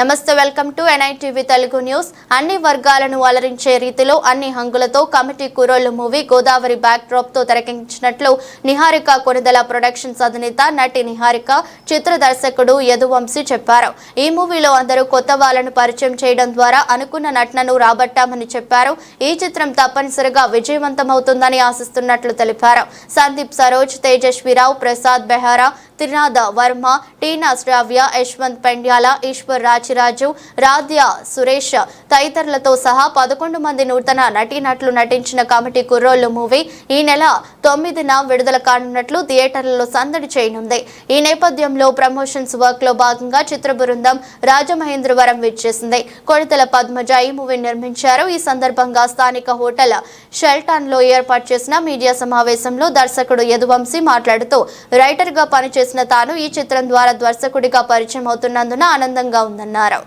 నమస్తే, welcome to NITV Telugu news. అన్ని వర్గాలను అలరించే రీతిలో అన్ని హంగులతో కమిటీ కుర్రోళ్ళు మూవీ గోదావరి బ్యాక్ డ్రాప్ తో తెరకెక్కించినట్లు నిహారిక కొనిదెల ప్రొడక్షన్స్ అధినేత నటి నిహారిక, చిత్ర దర్శకుడు యదువంశీ చెప్పారు. ఈ మూవీలో అందరూ కొత్త వాళ్ళను పరిచయం చేయడం ద్వారా అనుకున్న నటనను రాబట్టామని చెప్పారు. ఈ చిత్రం తప్పనిసరిగా విజయవంతమవుతుందని ఆశిస్తున్నట్లు తెలిపారు. సందీప్ సరోజ్, తేజస్వీరావు, ప్రసాద్ బెహారా, త్రినాథ వర్మ, టీనా శ్రావ్య, యశ్వంత్ పెండ్యాల, ఈశ్వర్ రాచిరాజు, రాధ్య సురేష్ తదితరులతో సహా 11 మంది నూతన నటీనటులు నటించిన కమిటీ కుర్రోళ్ళు మూవీ ఈ నెల 9న విడుదల కానున్నట్లు థియేటర్లలో సందడి చేయనుంది. ఈ నేపథ్యంలో ప్రమోషన్స్ వర్క్ లో భాగంగా చిత్ర బృందం రాజమహేంద్రవరం విచ్చేసింది. కొనిదెల పద్మజ ఈ మూవీ నిర్మించారు. ఈ సందర్భంగా స్థానిక హోటల్ షెల్టాన్ లో ఏర్పాటు చేసిన మీడియా సమావేశంలో దర్శకుడు యదువంశీ మాట్లాడుతూ, రైటర్ గా పనిచేసిన తాను ఈ చిత్రం ద్వారా దర్శకుడిగా పరిచయం అవుతున్నందున ఆనందంగా ఉందన్నారు.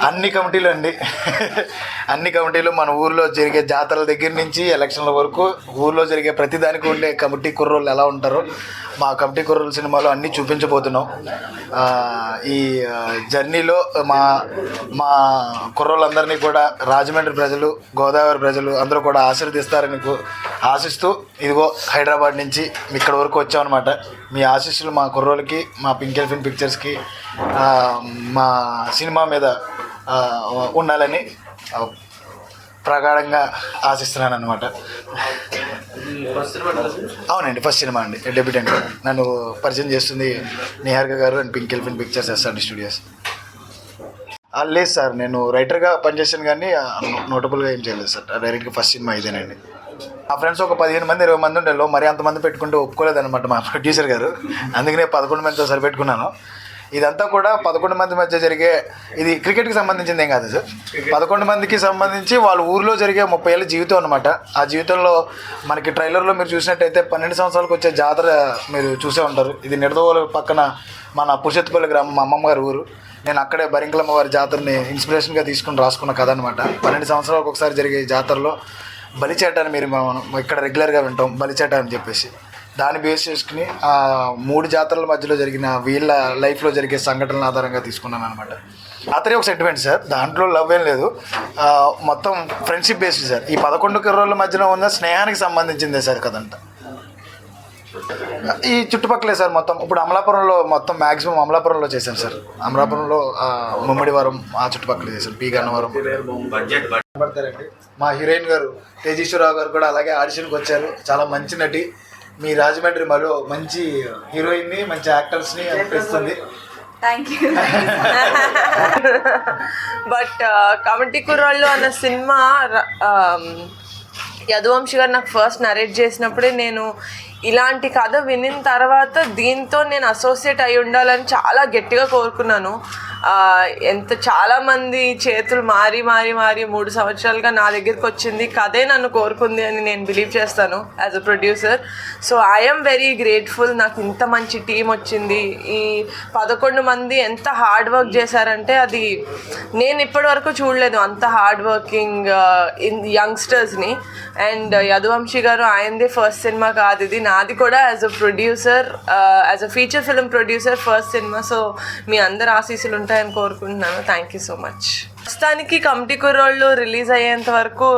అన్ని కమిటీలు మన ఊర్లో జరిగే జాతరల దగ్గర నుంచి ఎలక్షన్ల వరకు ఊర్లో జరిగే ప్రతిదానికి ఉండే కమిటీ కుర్రోళ్ళు ఎలా ఉంటారో మా కమిటీ కుర్రోళ్ళ సినిమాలో అన్నీ చూపించబోతున్నాం. ఈ జర్నీలో మా కుర్రోళ్ళందరినీ కూడా రాజమండ్రి ప్రజలు, గోదావరి ప్రజలు అందరూ కూడా ఆశీర్వదిస్తారని ఆశిస్తూ ఇదిగో హైదరాబాద్ నుంచి ఇక్కడ వరకు వచ్చామన్నమాట. మీ ఆశీస్సులు మా కుర్రోళ్ళకి, మా పింక్ ఎలిఫెంట్ పిక్చర్స్కి, మా సినిమా మీద ఉండాలని ప్రగాఢంగా ఆశిస్తున్నాను అనమాట. అవునండి, ఫస్ట్ సినిమా అండి, డెబ్యూటెంట్. నన్ను పరిచయం చేస్తుంది నిహారిక గారు and pink elephant pictures SRD studios. లేదు సార్, నేను రైటర్గా పనిచేసాను కానీ నోటబుల్గా ఏం చేయలేదు సార్. డైరెక్ట్గా ఫస్ట్ సినిమా ఇదేనండి. మా ఫ్రెండ్స్ ఒక 15 మంది 20 మంది ఉండేలో మరి అంతమంది పెట్టుకుంటే ఒప్పుకోలేదన్నమాట మా ప్రొడ్యూసర్ గారు. అందుకనే 11 మందితో సరిపెట్టుకున్నాను. ఇదంతా కూడా 11 మంది మధ్య జరిగే, ఇది క్రికెట్కి సంబంధించింది ఏం కాదు సార్. 11 మందికి సంబంధించి వాళ్ళ ఊరిలో జరిగే 30 ఏళ్ళ జీవితం అనమాట. ఆ జీవితంలో మనకి ట్రైలర్లో మీరు చూసినట్టయితే 12 సంవత్సరాలకు వచ్చే జాతర మీరు చూసే ఉంటారు. ఇది నిడదవోలు పక్కన మన పురుషోత్తుపల్లి గ్రామం, మా అమ్మమ్మ గారి ఊరు. నేను అక్కడే బరింకలమ్మ వారి జాతరని ఇన్స్పిరేషన్గా తీసుకుని రాసుకున్న కథ అనమాట. 12 సంవత్సరాలకు ఒకసారి జరిగే జాతరలో బలిచేట అని మీరు మనం ఇక్కడ రెగ్యులర్గా వింటాం, బలిచేట అని చెప్పేసి. దాన్ని బేస్ చేసుకుని 3 జాతరల మధ్యలో జరిగిన వీళ్ళ లైఫ్లో జరిగే సంఘటనల ఆధారంగా తీసుకున్నాను అనమాట. అతనే ఒక సెంటిమెంట్ సార్, దాంట్లో లవ్ ఏం లేదు, మొత్తం ఫ్రెండ్షిప్ బేస్డ్ సార్. ఈ 11 కుర్రోళ్ళ మధ్యలో ఉన్న స్నేహానికి సంబంధించిందే సార్ కదంతా. ఈ చుట్టుపక్కలే సార్ మొత్తం. ఇప్పుడు అమలాపురంలో మొత్తం మ్యాక్సిమం అమలాపురంలో చేశాను సార్. అమలాపురంలో ముమ్మడివరం ఆ చుట్టుపక్కల చేశాను, పీ గన్నవరం. పడతారండి మా హీరోయిన్ గారు తేజస్వీరావు గారు కూడా అలాగే ఆడిషన్కి వచ్చారు. చాలా మంచి నటి. మీ రాజమండ్రి మరో మంచి హీరోయిన్ని, మంచి యాక్టర్స్ని అనిపిస్తుంది. Thank you. బట్ కమిటీ కుర్రోళ్ళు అన్న సినిమా యదువంశీ గారు నాకు ఫస్ట్ నరేట్ చేసినప్పుడే నేను ఇలాంటి కథ వినిన తర్వాత దీంతో నేను అసోసియేట్ అయి ఉండాలని చాలా గట్టిగా కోరుకున్నాను. చాలామంది చేతులు మారి 3 సంవత్సరాలుగా నా దగ్గరికి వచ్చింది కథే నన్ను కోరుకుంది అని నేను బిలీవ్ చేస్తాను as a producer. So I'm very grateful. నాకు ఇంత మంచి టీం వచ్చింది. ఈ 11 మంది ఎంత హార్డ్ వర్క్ చేశారంటే అది నేను ఇప్పటి వరకు చూడలేదు, అంత హార్డ్ వర్కింగ్ యంగ్స్టర్స్ని. అండ్ యదువంశీ గారు ఆయనదే ఫస్ట్ సినిమా కాదు ఇది, నాది కూడా as a producer, as a feature film producer first cinema. So మీ అందరు ఆశీస్సులు ఉంటాయని కోరుకుంటున్నాను. Thank you so much. ప్రస్తుతానికి కమిటీ కుర్రోళ్ళు రిలీజ్ అయ్యేంత వరకు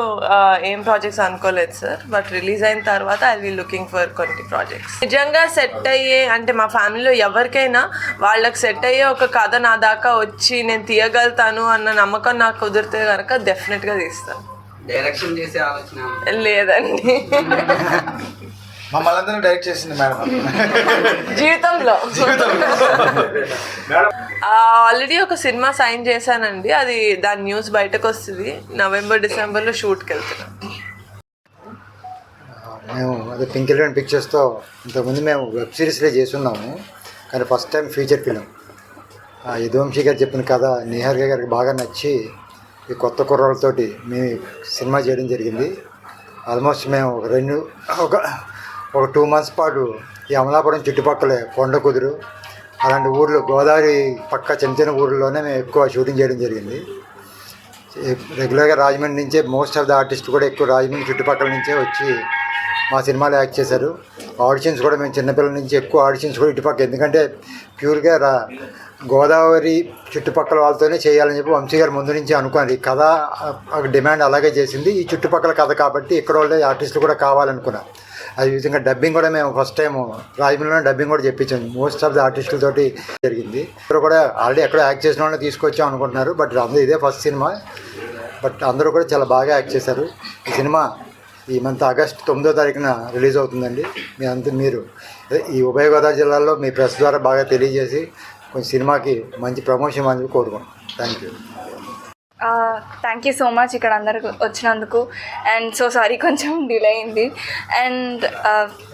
ఏం ప్రాజెక్ట్స్ అనుకోలేదు సార్. బట్ రిలీజ్ అయిన తర్వాత ఐ విల్ లుకింగ్ ఫర్ కొన్ని ప్రాజెక్ట్స్. నిజంగా సెట్ అయ్యే, అంటే మా ఫ్యామిలీలో ఎవరికైనా వాళ్ళకి సెట్ అయ్యే ఒక కథ నా దాకా వచ్చి నేను తీయగలుగుతాను అన్న నమ్మకం నాకు కుదిరితే కనుక డెఫినెట్గా తీస్తాను. డైరెక్షన్ చేసే ఆలోచన లేదండి. మమ్మల్ని అందరినీ డైరెక్ట్ చేసింది మేడం జీవితంలో. ఆల్రెడీ ఒక సినిమా సైన్ చేశానండి, అది దాని న్యూస్ బయటకు వస్తుంది. నవంబర్ డిసెంబర్లో షూట్కి వెళ్తున్నాం. మేము అదే పింక్ ఎలిఫెంట్ పిక్చర్స్తో ఇంతకుముందు మేము వెబ్ సిరీస్లే చేస్తున్నాము, కానీ first time feature film. Yaduvanshi గారు చెప్పిన కథ నిహారిక గారికి బాగా నచ్చి ఈ కొత్త కుర్రాళ్ళతోటి మేము సినిమా చేయడం జరిగింది. ఆల్మోస్ట్ మేము ఒక 2 months పాటు ఈ అమలాపురం చుట్టుపక్కలే కొండ కుదురు అలాంటి ఊర్లో, గోదావరి పక్క చిన్న ఊర్లోనే మేము ఎక్కువ షూటింగ్ చేయడం జరిగింది. రెగ్యులర్గా రాజమండ్రి నుంచే మోస్ట్ ఆఫ్ ద ఆర్టిస్ట్ కూడా ఎక్కువ రాజమండ్రి చుట్టుపక్కల నుంచే వచ్చి మా సినిమాలో యాక్ట్ చేశారు. ఆడిషన్స్ కూడా మేము చిన్నపిల్లల నుంచి ఎక్కువ ఆడిషన్స్ కూడా ఇటుపక్క, ఎందుకంటే ప్యూర్గా గోదావరి చుట్టుపక్కల వాళ్ళతోనే చేయాలని చెప్పి వంశీ గారు ముందు నుంచి అనుకున్నారు. ఈ కథ డిమాండ్ అలాగే చేసింది, ఈ చుట్టుపక్కల కథ కాబట్టి ఇక్కడ వాళ్ళే ఆర్టిస్టులు కూడా కావాలనుకున్నారు. అది విధంగా డబ్బింగ్ కూడా మేము ఫస్ట్ టైం రాజమండ్రిలో డబ్బింగ్ కూడా చెప్పించాం. మోస్ట్ ఆఫ్ ది ఆర్టిస్టులతోటి జరిగింది. ఇక్కడ కూడా ఆల్రెడీ ఎక్కడో యాక్ట్ చేసిన వాళ్ళని తీసుకొచ్చాం అనుకుంటున్నారు, బట్ అందరూ ఇదే ఫస్ట్ సినిమా. బట్ అందరూ కూడా చాలా బాగా యాక్ట్ చేశారు. ఈ సినిమా ఈ మంత్ ఆగస్ట్ 9వ తారీఖున రిలీజ్ అవుతుందండి. మీరు ఈ ఉభయ గోదావరి జిల్లాలో మీ ప్రెస్ ద్వారా బాగా తెలియజేసి కొంచెం సినిమాకి మంచి ప్రమోషన్ ఇవ్వాలని కోరుకుంటున్నాను. Thank you. Thank you so much ఇక్కడ అందరికి వచ్చినందుకు. అండ్ సో సారీ కొంచెం డిలే అయింది. And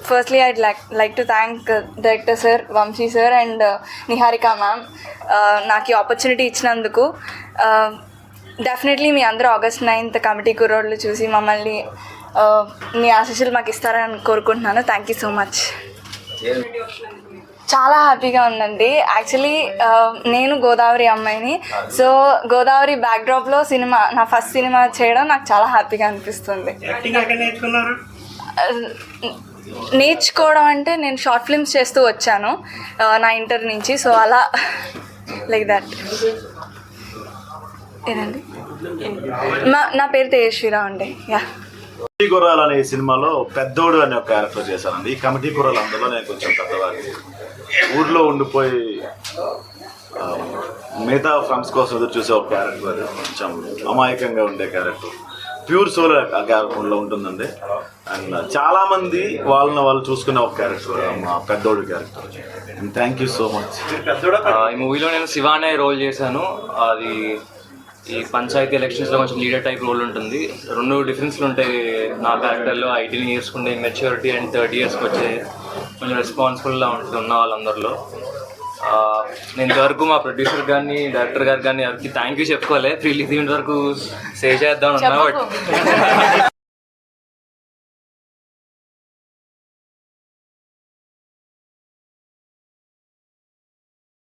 firstly I'd like to thank director sir, Vamshi sir and Niharika ma'am నాకు ఈ ఆపర్చునిటీ ఇచ్చినందుకు. డెఫినెట్లీ మీ అందరూ ఆగస్ట్ 9th కమిటీ కుర్రోళ్ళు చూసి మమ్మల్ని మీ ఆశీస్సులు మాకు ఇస్తారని కోరుకుంటున్నాను. Thank you so much. చాలా హ్యాపీగా ఉందండి. యాక్చువల్లీ నేను గోదావరి అమ్మాయిని, సో గోదావరి బ్యాక్డ్రాప్లో సినిమా, నా ఫస్ట్ సినిమా చేయడం నాకు చాలా హ్యాపీగా అనిపిస్తుంది. నేర్చుకోవడం అంటే నేను షార్ట్ ఫిల్మ్స్ చేస్తూ వచ్చాను నా ఇంటర్ నుంచి, సో అలా లైక్ దట్. ఏదండి, నా పేరు తేజస్వీరావు అండి. యా. కమిటీ కుర్రాలు అనే సినిమాలో పెద్దోడు అనే ఒక క్యారెక్టర్ చేశానండి. ఈ కమిటీ కుర్రాలు అందులో నేను కొంచెం పెద్దవాడిని, ఊర్లో ఉండిపోయి మిగతా ఫ్రెండ్స్ కోసం ఎదురు చూసే ఒక క్యారెక్టర్. అది కొంచెం అమాయకంగా ఉండే క్యారెక్టర్, ప్యూర్ సోల్ ఆ క్యారెక్టర్లో ఉంటుందండి. అండ్ చాలామంది వాళ్ళు చూసుకునే ఒక క్యారెక్టర్ మా పెద్దోడు character. And thank you so much. ఈ మూవీలో నేను శివ అనే రోల్ చేశాను. అది ఈ పంచాయతీ ఎలక్షన్స్లో కొంచెం లీడర్ టైప్ రోల్ ఉంటుంది. 2 డిఫరెన్స్లు ఉంటాయి నా క్యారెక్టర్లో. 18 ఇయర్స్కి ఉండే మెచ్యూరిటీ అండ్ 30 ఇయర్స్కి వచ్చే కొంచెం రెస్పాన్సిబుల్గా ఉన్న వాళ్ళందరిలో. నేను ఇంతవరకు మా ప్రొడ్యూసర్ కానీ డైరెక్టర్ గారు కానీ ఎవరికి థ్యాంక్ యూ చెప్పుకోలే. రిలీజ్ వరకు సేవ్ చేద్దాం అన్నా, బట్